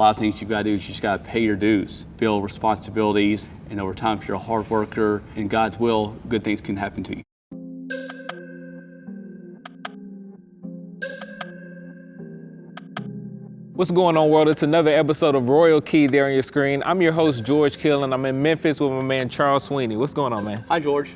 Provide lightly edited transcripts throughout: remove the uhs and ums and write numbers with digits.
lot of things you gotta do is you just gotta pay your dues, build responsibilities, and over time, if you're a hard worker, in God's will, good things can happen to you. What's going on, world? It's another episode of Royal Key there on your screen. I'm your host, George Kill, and I'm in Memphis with my man, Charles Sweeney. What's going on, man? Hi, George.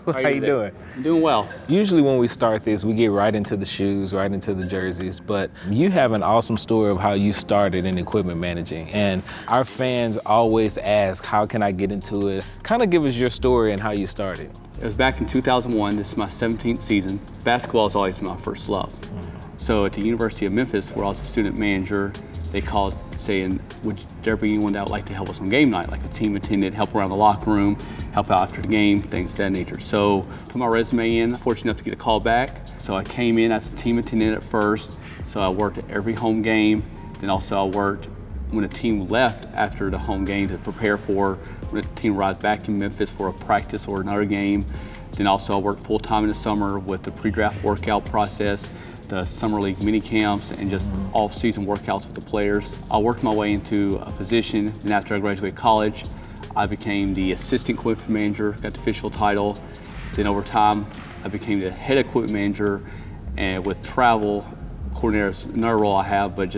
How you doing? I'm doing well. Usually when we start this, we get right into the shoes, right into the jerseys, but you have an awesome story of how you started in equipment managing. And our fans always ask, how can I get into it? Kind of give us your story and how you started. It was back in 2001. This is my 17th season. Basketball has always been my first love. So at the University of Memphis, where I was a student manager, they called saying, would there be anyone that would like to help us on game night, like a team attendant, help around the locker room, help out after the game, things of that nature. So put my resume in, fortunate enough to get a call back. So I came in as a team attendant at first. So I worked at every home game. Then also I worked when a team left after the home game to prepare for when the team arrived back in Memphis for a practice or another game. Then also I worked full time in the summer with the pre-draft workout process, the summer league mini camps, and just off-season workouts with the players. I worked my way into a position, and after I graduated college, I became the assistant equipment manager, got the official title. Then over time, I became the head equipment manager, and with travel coordinator is another role I have, but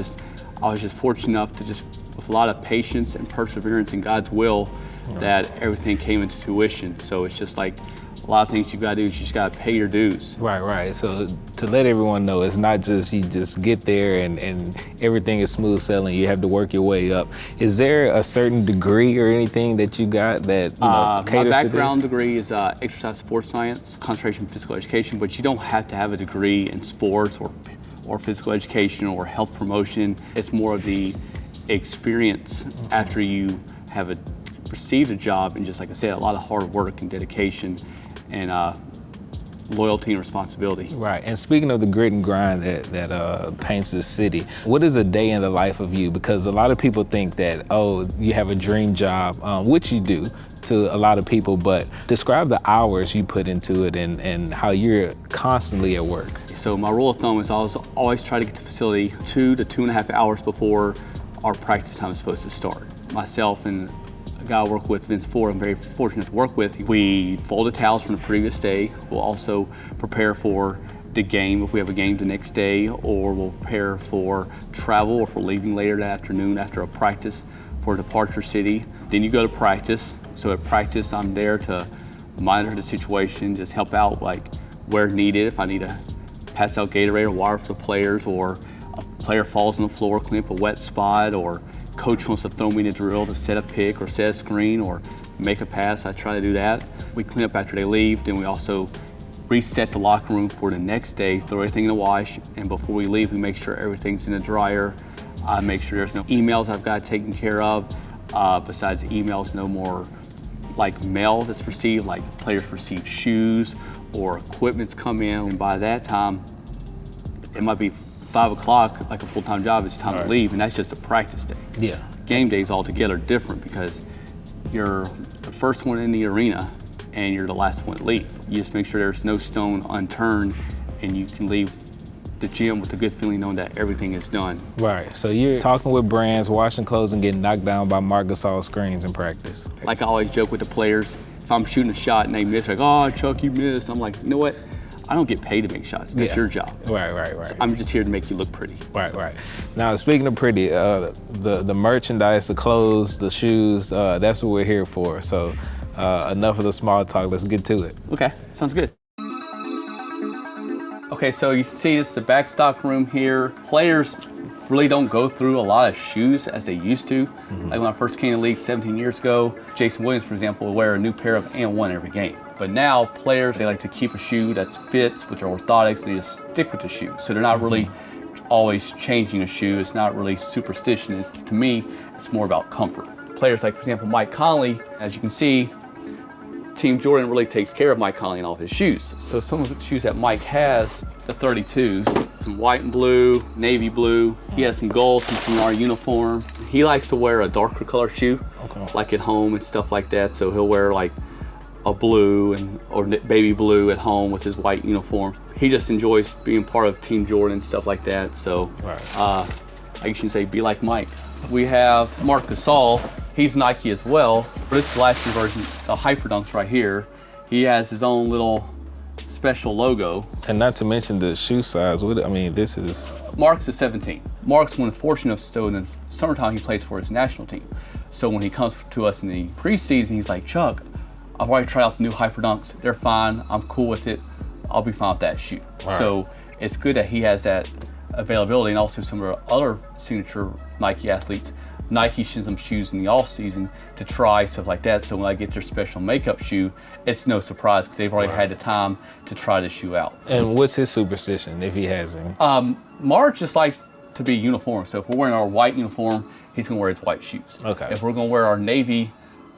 I was just fortunate enough to with a lot of patience and perseverance in God's will, that everything came into fruition. So it's just like, a lot of things you gotta do is you just gotta pay your dues. Right. So to let everyone know, it's not just you just get there and everything is smooth sailing. You have to work your way up. Is there a certain degree or anything that you got that caters my to background this? degree is exercise sports science, concentration in physical education, but you don't have to have a degree in sports or physical education or health promotion. It's more of the experience after you have received a job, and just like I said, a lot of hard work and dedication and loyalty and responsibility. Right, and speaking of the grit and grind that paints this city, what is a day in the life of you? Because a lot of people think that, oh, you have a dream job, which you do to a lot of people, but describe the hours you put into it and how you're constantly at work. So my rule of thumb is I always try to get to the facility 2 to 2.5 hours before our practice time is supposed to start. Myself and guy I work with, Vince Ford, I'm very fortunate to work with. We fold the towels from the previous day. We'll also prepare for the game if we have a game the next day, or we'll prepare for travel if we're leaving later that afternoon after a practice for departure city. Then you go to practice. So at practice, I'm there to monitor the situation, just help out like where needed. If I need to pass out Gatorade or water for the players, or a player falls on the floor, clean up a wet spot, or coach wants to throw me in a drill to set a pick or set a screen or make a pass, I try to do that. We clean up after they leave, then we also reset the locker room for the next day, throw everything in the wash, and before we leave, we make sure everything's in the dryer. I make sure there's no emails I've got taken care of. Besides emails, no more like mail that's received, like players receive shoes or equipment's come in, and by that time, it might be 5 o'clock, like a full-time job, it's time to leave, and that's just a practice day. Yeah. Game days altogether different because you're the first one in the arena and you're the last one to leave. You just make sure there's no stone unturned and you can leave the gym with a good feeling knowing that everything is done. Right, so you're talking with brands, washing clothes, and getting knocked down by Marc Gasol screens in practice. Like I always joke with the players, if I'm shooting a shot and they miss, like, oh, Chuck, you missed. I'm like, you know what? I don't get paid to make shots. That's your job. Right. So I'm just here to make you look pretty. Right. Now, speaking of pretty, the merchandise, the clothes, the shoes, that's what we're here for. So enough of the small talk. Let's get to it. Okay, sounds good. Okay, so you can see it's the backstock room here. Players really don't go through a lot of shoes as they used to. Like when I first came to the league 17 years ago, Jason Williams, for example, would wear a new pair of and1 every game. But now players, they like to keep a shoe that fits with their orthotics, and they just stick with the shoe. So they're not really always changing a shoe. It's not really superstition. To me, it's more about comfort. Players like, for example, Mike Conley, as you can see, Team Jordan really takes care of Mike Conley and all of his shoes. So some of the shoes that Mike has, the 32s, some white and blue, navy blue. He has some gold from our uniform. He likes to wear a darker color shoe, like at home and stuff like that. So he'll wear like a blue or baby blue at home with his white uniform. He just enjoys being part of Team Jordan and stuff like that. So I guess you can say, be like Mike. we have Marc Gasol. He's Nike as well. This is the last year version, the Hyper Dunks right here. He has his own little special logo. And not to mention the shoe size. This is... Marc's is 17. Marc's one fortunate enough, so in the summertime he plays for his national team. So when he comes to us in the preseason, he's like, Chuck, I've already tried out the new Hyper Dunks. They're fine, I'm cool with it. I'll be fine with that shoe. Right. So it's good that he has that availability, and also some of our other signature Nike athletes. Nike sends them shoes in the off season to try stuff like that. So when I get their special makeup shoe, it's no surprise because they've already had the time to try the shoe out. And what's his superstition if he has any? Marc just likes to be uniform. So if we're wearing our white uniform, he's gonna wear his white shoes. Okay. If we're gonna wear our navy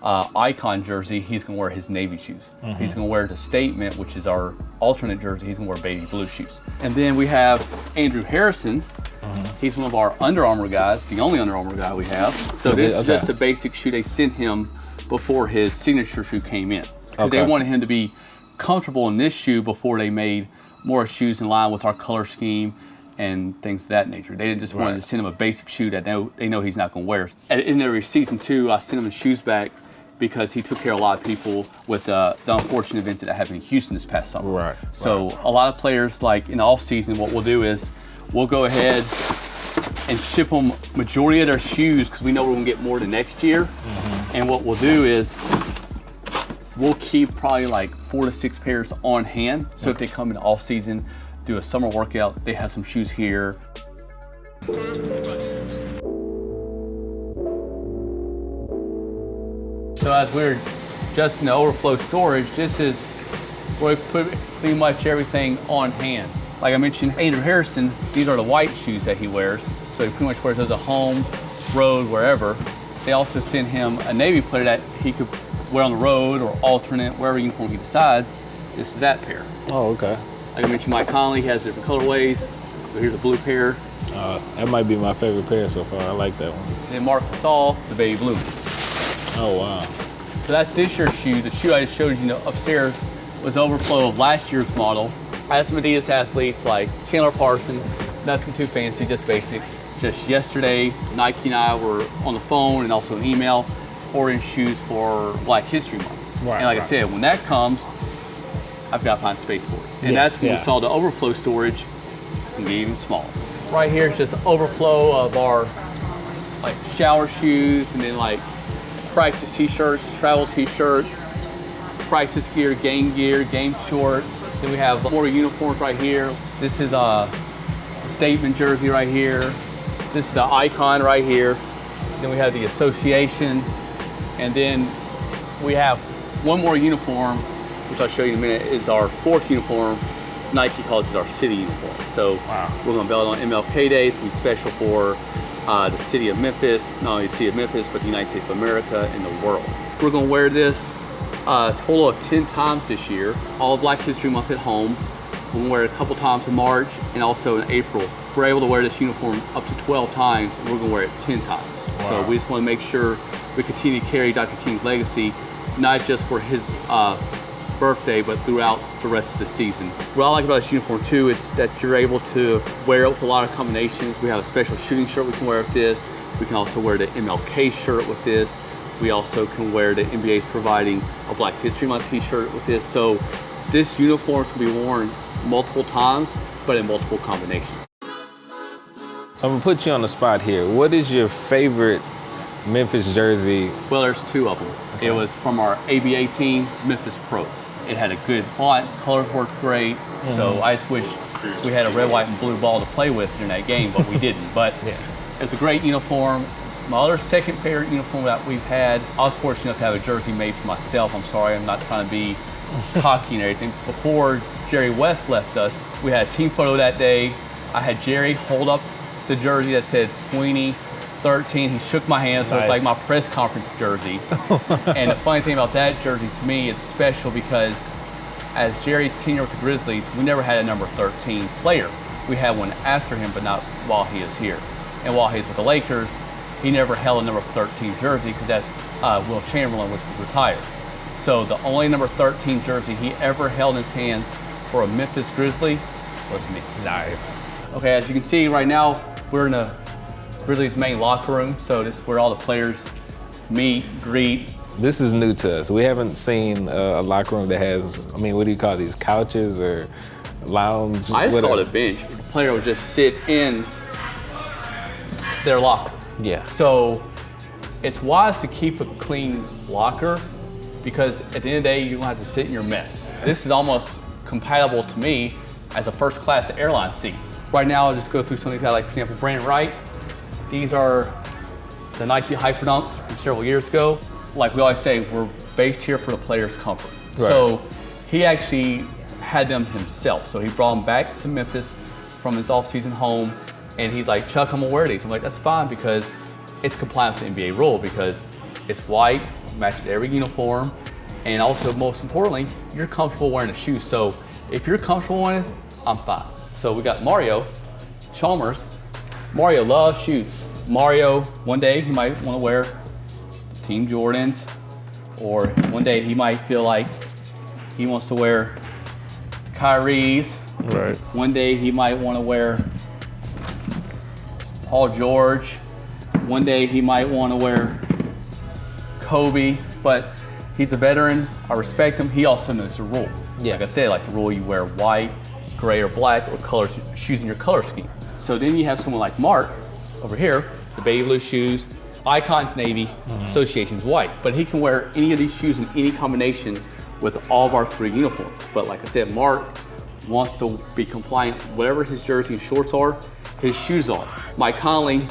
icon jersey, he's gonna wear his navy shoes. Mm-hmm. He's gonna wear the statement, which is our alternate jersey, he's gonna wear baby blue shoes. And then we have Andrew Harrison. Mm-hmm. He's one of our Under Armour guys, the only Under Armour guy we have. So this is just a basic shoe they sent him before his signature shoe came in. Because they wanted him to be comfortable in this shoe before they made more shoes in line with our color scheme and things of that nature. They didn't just want to send him a basic shoe that they know he's not going to wear. In every season too, I sent him the shoes back because he took care of a lot of people with the unfortunate events that happened in Houston this past summer. So a lot of players, like in the off season, what we'll do is we'll go ahead and ship them majority of their shoes because we know we're going to get more the next year. Mm-hmm. And what we'll do is we'll keep probably like 4 to 6 pairs on hand. So if they come in the off season, do a summer workout, they have some shoes here. So as we're just in the overflow storage, this is where we put pretty much everything on hand. Like I mentioned, Andrew Harrison, these are the white shoes that he wears. So he pretty much wears those at home, road, wherever. They also sent him a navy pair that he could wear on the road or alternate, wherever uniform he decides. This is that pair. Oh, okay. Like I mentioned, Mike Conley has different colorways. So here's a blue pair. That might be my favorite pair so far. I like that one. And then Marc Gasol, the baby blue. Oh, wow. So that's this year's shoe. The shoe I just showed you upstairs was overflow of last year's model. I had some Adidas athletes like Chandler Parsons, nothing too fancy, just basic. Just yesterday, Nike and I were on the phone and also an email ordering shoes for Black History Month. And like I said, when that comes, I've got to find space for it. And that's when we saw the overflow storage, it's gonna be even smaller. Right here is just overflow of our like shower shoes and then like practice t-shirts, travel t-shirts, practice gear, game shorts. Then we have more uniforms right here. This is a statement jersey right here. This is the icon right here. Then we have the association. And then we have one more uniform, which I'll show you in a minute, is our 4th uniform. Nike calls it our city uniform. So we're gonna build it on MLK Day. It's gonna be special for the city of Memphis, not only the city of Memphis, but the United States of America and the world. We're gonna wear this a total of 10 times this year, all of Black History Month at home. We're gonna wear it a couple times in March and also in April. We're able to wear this uniform up to 12 times, and we're gonna wear it 10 times. So we just wanna make sure we continue to carry Dr. King's legacy, not just for his birthday, but throughout the rest of the season. What I like about this uniform too is that you're able to wear it with a lot of combinations. We have a special shooting shirt we can wear with this. We can also wear the MLK shirt with this. We also can wear the NBA's providing a Black History Month t-shirt with this. So this uniform can be worn multiple times, but in multiple combinations. So I'm gonna put you on the spot here. What is your favorite Memphis jersey? Well, there's 2 of them. Okay. It was from our ABA team, Memphis Pros. It had a good font, colors worked great. Mm-hmm. So I just wish we had a red, white, and blue ball to play with during that game, but we didn't. But it's a great uniform. My other second favorite uniform that we've had, I was fortunate enough to have a jersey made for myself. I'm sorry, I'm not trying to be cocky and everything. Before Jerry West left us, we had a team photo that day. I had Jerry hold up the jersey that said Sweeney 13. He shook my hand, so it's like my press conference jersey. And the funny thing about that jersey, to me, it's special because as Jerry's tenure with the Grizzlies, we never had a number 13 player. We had one after him, but not while he is here. And while he's with the Lakers, he never held a number 13 jersey because that's Will Chamberlain, which was retired. So the only number 13 jersey he ever held in his hands for a Memphis Grizzly was me. Nice. Okay, as you can see right now, we're in a Grizzlies main locker room. So this is where all the players meet, greet. This is new to us. We haven't seen a locker room that has, I mean, what do you call these, couches or lounge? I just call it a bench. The player will just sit in their locker. Yeah. So it's wise to keep a clean locker because at the end of the day, you don't have to sit in your mess. This is almost compatible to me as a first class airline seat. Right now, I'll just go through some of these guys, like for example, Brandon Wright. These are the Nike Hyper Dunks from several years ago. Like we always say, we're based here for the player's comfort. Right. So he actually had them himself. So he brought them back to Memphis from his off-season home, and he's like, Chuck, I'm gonna wear these. I'm like, that's fine because it's compliant with the NBA rule because it's white, matches every uniform, and also most importantly, you're comfortable wearing the shoes. So if you're comfortable wearing it, I'm fine. So we got Mario Chalmers. Mario loves shoes. Mario, one day he might want to wear Team Jordans, or one day he might feel like he wants to wear Kyrie's. Right. One day he might want to wear Paul George. One day he might want to wear Kobe, but he's a veteran. I respect him. He also knows the rule. Yeah. Like I said, like the rule, you wear white, gray, or black, or colors, shoes in your color scheme. So then you have someone like Mark over here, the baby blue shoes, Icon's navy, Association's white. But he can wear any of these shoes in any combination with all of our 3 uniforms. But like I said, Mark wants to be compliant. Whatever his jersey and shorts are, his shoes are. Mike Conley,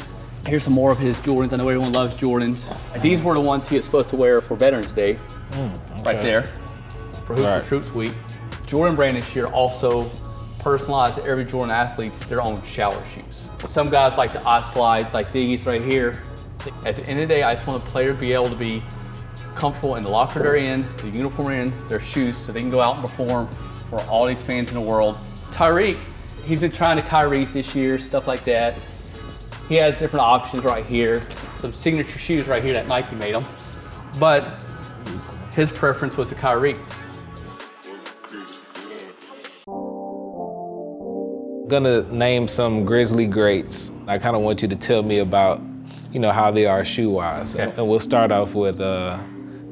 here's some more of his Jordans. I know everyone loves Jordans. These were the ones he was supposed to wear for Veterans Day, right there, for Hoops for Troops Week. Jordan Brand this year also personalized every Jordan athlete's their own shower shoes. Some guys like the eye slides, like these right here. At the end of the day, I just want a player to be able to be comfortable in the locker they're in, the uniform they're in, their shoes, so they can go out and perform for all these fans in the world. Tyreek, he's been trying to Kyrie's this year, stuff like that. He has different options right here. Some signature shoes right here that Nike made him. But his preference was the Kyrie's. Gonna name some Grizzly greats. I kind of want you to tell me about, you know, how they are shoe-wise. Okay. And we'll start off with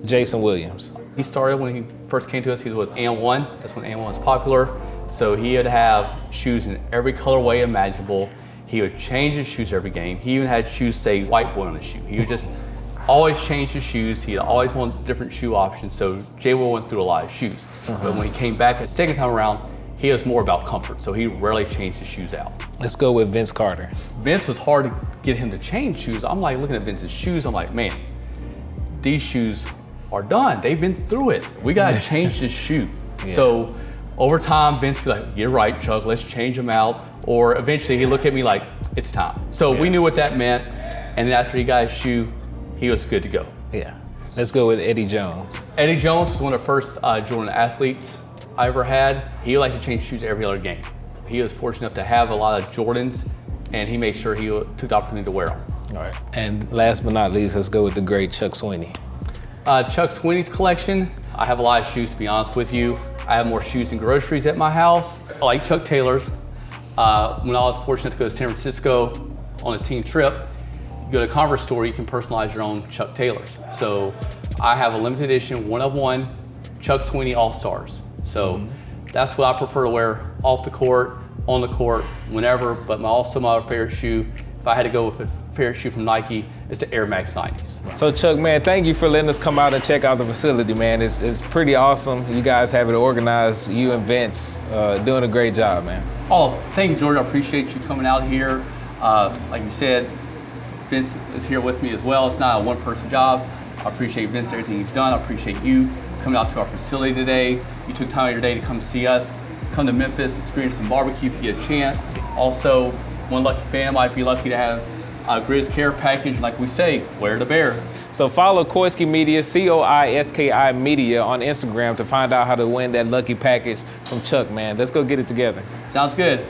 Jason Williams. He started when he first came to us, he was with And1. That's when And1 was popular. So he would have shoes in every colorway imaginable. He would change his shoes every game. He even had shoes say white boy on his shoe. He would just always change his shoes. He'd always want different shoe options. So J. Will went through a lot of shoes. But when he came back the second time around, he was more about comfort. So he rarely changed his shoes out. Let's go with Vince Carter. Vince was hard to get him to change shoes. I'm like looking at Vince's shoes. I'm like, man, these shoes are done. They've been through it. We gotta change this shoe. Yeah. So over time, Vince would be like, you're right, Chuck, let's change them out. Or eventually he'd look at me like, it's time. So we knew what that meant. And then after he got his shoe, he was good to go. Yeah. Let's go with Eddie Jones. Eddie Jones was one of the first Jordan athletes I ever had. He liked to change shoes every other game. He was fortunate enough to have a lot of Jordans, and he made sure he took the opportunity to wear them. All right. And last but not least, let's go with the great Chuck Sweeney. Chuck Sweeney's collection, I have a lot of shoes, to be honest with you. I have more shoes than groceries at my house. I like Chuck Taylor's. When I was fortunate to go to San Francisco on a team trip, you go to a Converse store, you can personalize your own Chuck Taylor's. So I have a limited edition, 1-of-1 Chuck Sweeney All-Stars. So that's what I prefer to wear off the court, on the court, whenever, but also my favorite shoe, if I had to go with a favorite shoe from Nike, is the Air Max 90s. So Chuck, man, thank you for letting us come out and check out the facility, man. It's pretty awesome. You guys have it organized, you and Vince, doing a great job, man. Oh, thank you, Jordan. I appreciate you coming out here. Like you said, Vince is here with me as well. It's not a one-person job. I appreciate Vince, everything he's done. I appreciate you coming out to our facility today. You took time out of your day to come see us. Come to Memphis, experience some barbecue if you get a chance. Also, one lucky fan might be lucky to have a Grizz Care package. Like we say, wear the bear. So follow Koiski Media, Koiski Media on Instagram to find out how to win that lucky package from Chuck, man. Let's go get it together. Sounds good.